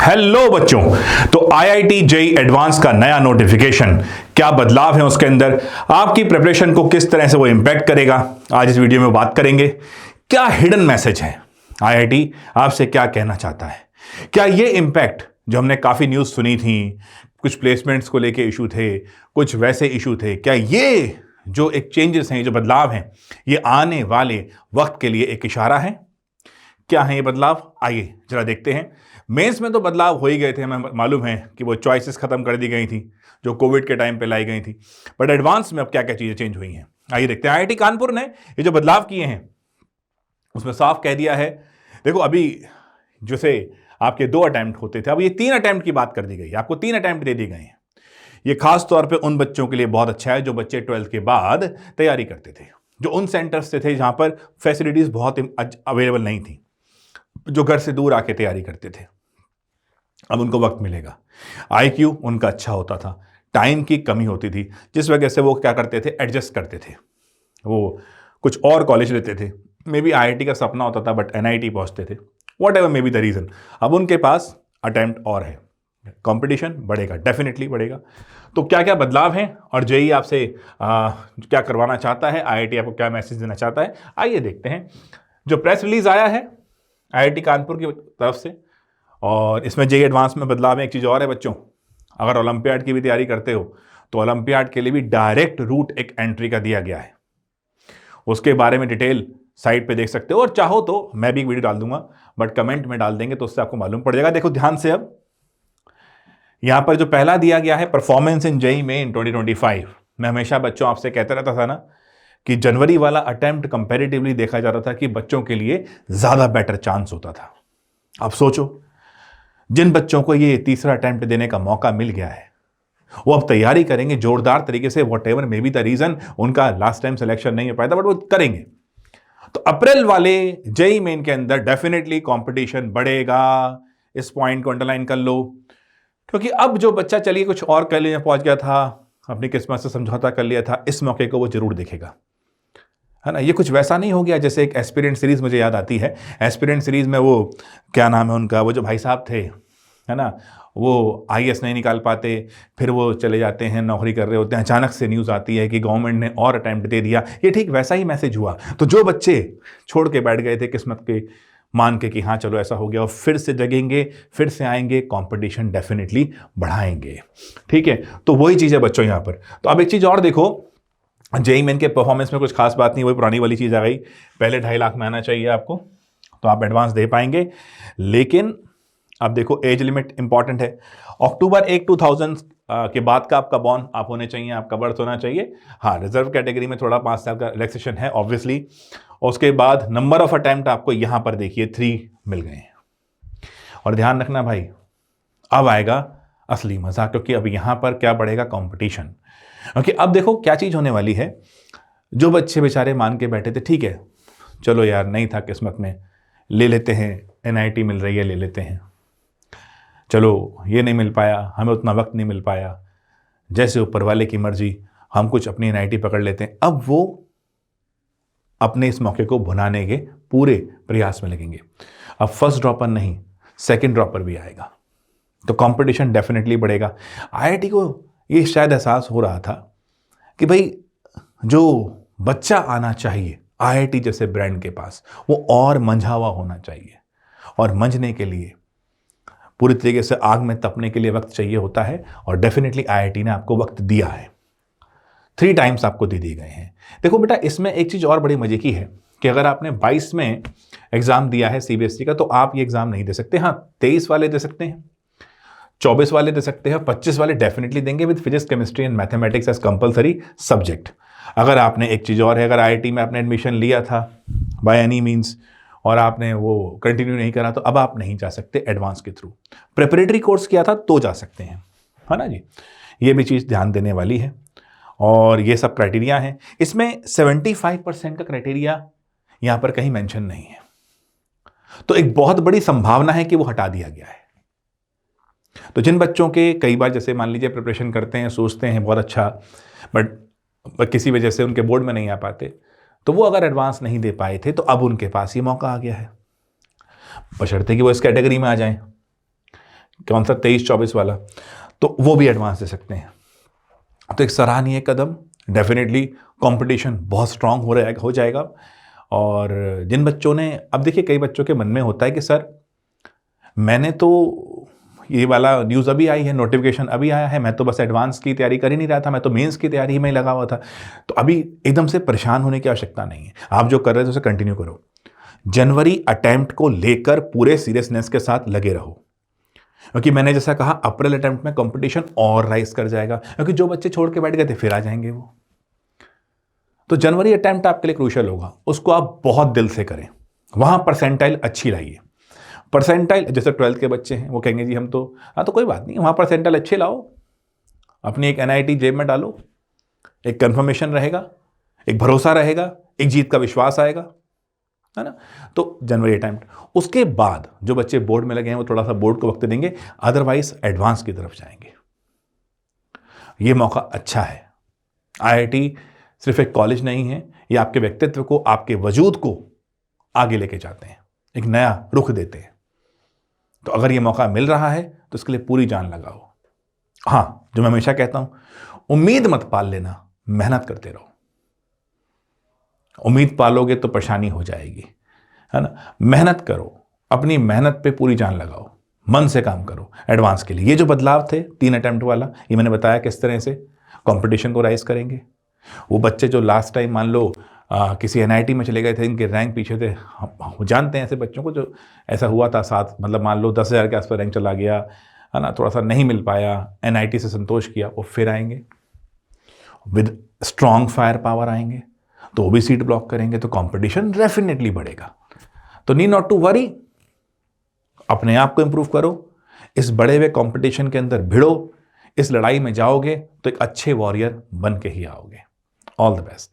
Hello बच्चों। तो IIT JEE advance का नया नोटिफिकेशन, क्या बदलाव है उसके अंदर, आपकी प्रिपरेशन को किस तरह से वो इंपैक्ट करेगा, आज इस वीडियो में बात करेंगे। क्या हिडन मैसेज है, आईआईटी आपसे क्या कहना चाहता है। क्या ये इंपैक्ट जो हमने काफ़ी न्यूज़ सुनी थी, कुछ प्लेसमेंट्स को लेके इशू थे, कुछ वैसे इशू थे, क्या ये जो एक चेंजेस हैं, जो बदलाव हैं, ये आने वाले वक्त के लिए एक इशारा है। क्या है ये बदलाव, आइए जरा देखते हैं। मेंस में तो बदलाव हो ही गए थे, हमें मालूम है कि वो चॉइसेस खत्म कर दी गई थी जो कोविड के टाइम पे लाई गई थी, बट एडवांस में अब क्या क्या चीजें चेंज हुई हैं, आइए देखते हैं। आईआईटी कानपुर ने ये जो बदलाव किए हैं उसमें साफ कह दिया है, देखो अभी जैसे आपके 2 अटेम्प्ट होते थे, अब ये 3 अटेम्प्ट की बात कर दी गई, आपको 3 अटेम्प्ट दे दिए गए हैं। ये खास तौर पे उन बच्चों के लिए बहुत अच्छा है जो बच्चे 12th के बाद तैयारी करते थे, जो उन सेंटर्स से थे जहां पर फैसिलिटीज बहुत अवेलेबल नहीं थी, जो घर से दूर आके तैयारी करते थे। अब उनको वक्त मिलेगा। आईक्यू उनका अच्छा होता था, टाइम की कमी होती थी, जिस वजह से वो क्या करते थे, एडजस्ट करते थे, वो कुछ और कॉलेज लेते थे। मे बी आईआईटी का सपना होता था बट एनआईटी पहुंचते थे, what ever may be the reason. अब उनके पास अटेम्प्ट और है, कंपटीशन बढ़ेगा, डेफिनेटली बढ़ेगा। तो क्या क्या बदलाव हैं और जेईई आपसे क्या करवाना चाहता है, आईआईटी आपको क्या मैसेज देना चाहता है, आइए देखते हैं। जो प्रेस रिलीज आया है आईआईटी कानपुर की तरफ से, और इसमें जेईई एडवांस में बदलाव है। एक चीज़ और है बच्चों, अगर ओलंपियाड की भी तैयारी करते हो तो ओलंपियाड के लिए भी डायरेक्ट रूट एक एंट्री का दिया गया है, उसके बारे में डिटेल साइट पे देख सकते हो, और चाहो तो मैं भी एक वीडियो डाल दूंगा, बट कमेंट में डाल देंगे तो उससे आपको मालूम पड़ जाएगा। देखो ध्यान से, अब यहां पर जो पहला दिया गया है, परफॉर्मेंस इन जेईई मेन 2025। मैं हमेशा बच्चों आपसे कहता रहता था ना कि जनवरी वाला अटेम्प्ट कंपैरेटिवली देखा जाता था कि बच्चों के लिए ज्यादा बेटर चांस होता था। अब सोचो, जिन बच्चों को ये तीसरा अटेम्प्ट देने का मौका मिल गया है, वो अब तैयारी करेंगे जोरदार तरीके से, whatever may be the reason, उनका लास्ट टाइम सिलेक्शन नहीं हो पाया था बट वो करेंगे। तो अप्रैल वाले जेईई मेन के अंदर डेफिनेटली कंपटीशन बढ़ेगा, इस पॉइंट को अंडरलाइन कर लो। क्योंकि अब जो बच्चा चलिए कुछ और कर लेने पहुंच गया था, अपनी किस्मत से समझौता कर लिया था, इस मौके को वो जरूर देखेगा, है ना। ये कुछ वैसा नहीं हो गया जैसे एक एस्पिरेंट सीरीज मुझे याद आती है। एस्पिरेंट सीरीज में वो क्या नाम है उनका, वो जो भाई साहब थे, है ना, वो आईएएस नहीं निकाल पाते, फिर वो चले जाते हैं, नौकरी कर रहे होते हैं, अचानक से न्यूज़ आती है कि गवर्नमेंट ने और अटेम्प्ट दे दिया। ये ठीक वैसा ही मैसेज हुआ। तो जो बच्चे छोड़ के बैठ गए थे किस्मत के मान के कि हाँ चलो ऐसा हो गया, और फिर से जगेंगे, फिर से आएंगे, कंपटीशन डेफिनेटली बढ़ाएंगे, ठीक है। तो वही चीज़ है बच्चों यहाँ पर। तो अब एक चीज़ और देखो, जेईई मेन के परफॉर्मेंस में कुछ खास बात नहीं, वही पुरानी वाली चीज़ आ गई। पहले 2.5 लाख में आना चाहिए आपको, तो आप एडवांस दे पाएंगे। लेकिन अब देखो, एज लिमिट इंपॉर्टेंट है। अक्टूबर 1, 2000 के बाद का आपका बॉर्न आप होने चाहिए, आपका बर्थ होना चाहिए। हाँ, रिजर्व कैटेगरी में थोड़ा 5 साल का रिलैक्सेशन है ऑब्वियसली। उसके बाद नंबर ऑफ अटेम्प्ट आपको यहाँ पर देखिए 3 मिल गए हैं। और ध्यान रखना भाई, अब आएगा असली मजा, क्योंकि अब यहाँ पर क्या बढ़ेगा, कंपटीशन। क्योंकि अब देखो क्या चीज़ होने वाली है। जो बच्चे बेचारे मान के बैठे थे, ठीक है चलो यार नहीं था किस्मत में, ले लेते हैं, एनआईटी मिल रही है ले लेते हैं, चलो ये नहीं मिल पाया, हमें उतना वक्त नहीं मिल पाया, जैसे ऊपर वाले की मर्जी, हम कुछ अपनी एनआईटी पकड़ लेते हैं। अब वो अपने इस मौके को भुनाने के पूरे प्रयास में लगेंगे। अब फर्स्ट ड्रॉपर नहीं, सेकंड ड्रॉपर भी आएगा, तो कंपटीशन डेफिनेटली बढ़ेगा। आईआईटी को ये शायद एहसास हो रहा था कि भाई जो बच्चा आना चाहिए आईआईटी जैसे ब्रांड के पास, वो और मंझावा होना चाहिए, और मंझने के लिए पूरी तरीके से आग में तपने के लिए वक्त चाहिए होता है, और डेफिनेटली आईआईटी ने आपको वक्त दिया है। 3 टाइम्स आपको दे दिए गए हैं। देखो बेटा, इसमें एक चीज़ और बड़ी मजे की है कि अगर आपने 22 में एग्जाम दिया है सीबीएसई का, तो आप ये एग्जाम नहीं दे सकते। हाँ, 23 वाले दे सकते हैं, 24 वाले दे सकते हैं, 25 वाले डेफिनेटली देंगे with physics, chemistry and mathematics as compulsory subject. अगर आपने, एक चीज़ और है, अगर आईआईटी में आपने एडमिशन लिया था बाय एनी मीन्स और आपने वो कंटिन्यू नहीं करा, तो अब आप नहीं जा सकते एडवांस के थ्रू। प्रिपरेटरी कोर्स किया था तो जा सकते हैं, है ना जी। ये भी चीज़ ध्यान देने वाली है, और ये सब क्राइटेरिया हैं। इसमें 75% का क्राइटेरिया यहाँ पर कहीं मेंशन नहीं है, तो एक बहुत बड़ी संभावना है कि वो हटा दिया गया है। तो जिन बच्चों के कई बार जैसे मान लीजिए प्रिपरेशन करते हैं, सोचते हैं बहुत अच्छा, बट किसी वजह से उनके बोर्ड में नहीं आ पाते, तो वो अगर एडवांस नहीं दे पाए थे, तो अब उनके पास ये मौका आ गया है, बशर्ते कि वो इस कैटेगरी में आ जाएं। कौन सा 23-24 वाला, तो वो भी एडवांस दे सकते हैं। तो एक सराहनीय कदम, डेफिनेटली कंपटीशन बहुत स्ट्रांग हो जाएगा। और जिन बच्चों ने, अब देखिए कई बच्चों के मन में होता है कि सर मैंने तो ये वाला न्यूज़ अभी आई है, नोटिफिकेशन अभी आया है, मैं तो बस एडवांस की तैयारी कर ही नहीं रहा था, मैं तो मेंस की तैयारी में ही लगा हुआ था। तो अभी एकदम से परेशान होने की आवश्यकता नहीं है, आप जो कर रहे थे उसे कंटिन्यू करो। जनवरी अटेम्प्ट को लेकर पूरे सीरियसनेस के साथ लगे रहो, क्योंकि मैंने जैसा कहा अप्रैल अटेम्प्ट में कंपटीशन और राइज कर जाएगा, क्योंकि जो बच्चे छोड़ के बैठ गए थे फिर आ जाएंगे वो। तो जनवरी अटेम्प्ट आपके लिए क्रूशियल होगा, उसको आप बहुत दिल से करें, वहां परसेंटाइल अच्छी लाइए। परसेंटाइल जैसे 12th के बच्चे हैं वो कहेंगे जी हम तो, हाँ तो कोई बात नहीं, वहाँ परसेंटाइल अच्छे लाओ, अपनी एक NIT जेब में डालो, एक कंफर्मेशन रहेगा, एक भरोसा रहेगा, एक जीत का विश्वास आएगा, है ना। तो जनवरी अटेम्प्ट, उसके बाद जो बच्चे बोर्ड में लगे हैं वो थोड़ा सा बोर्ड को वक्त देंगे, अदरवाइज एडवांस की तरफ जाएंगे। ये मौका अच्छा है। IIT सिर्फ एक कॉलेज नहीं है, ये आपके व्यक्तित्व को, आपके वजूद को आगे लेके जाते हैं, एक नया रुख देते हैं। तो अगर ये मौका मिल रहा है तो इसके लिए पूरी जान लगाओ। हाँ, जो मैं हमेशा कहता हूं, उम्मीद मत पाल लेना, मेहनत करते रहो। उम्मीद पालोगे तो परेशानी हो जाएगी, है ना। मेहनत करो, अपनी मेहनत पे पूरी जान लगाओ, मन से काम करो एडवांस के लिए। ये जो बदलाव थे 3 अटेम्प्ट वाला, ये मैंने बताया किस तरह से कंपटीशन को राइज करेंगे। वो बच्चे जो लास्ट टाइम मान लो किसी NIT में चले गए थे, इनके रैंक पीछे थे, हम जानते हैं ऐसे बच्चों को जो ऐसा हुआ था साथ, मतलब मान लो 10,000 के आसपास रैंक चला गया, है ना, थोड़ा सा नहीं मिल पाया, NIT से संतोष किया, वो फिर आएंगे विद स्ट्रॉन्ग फायर पावर आएंगे, तो वो भी सीट ब्लॉक करेंगे, तो कंपटीशन डेफिनेटली बढ़ेगा। तो नीड नॉट टू वरी, अपने आप को इंप्रूव करो, इस बड़े हुए कंपटीशन के अंदर भिड़ो, इस लड़ाई में जाओगे तो एक अच्छे वॉरियर बन के ही आओगे। All the best.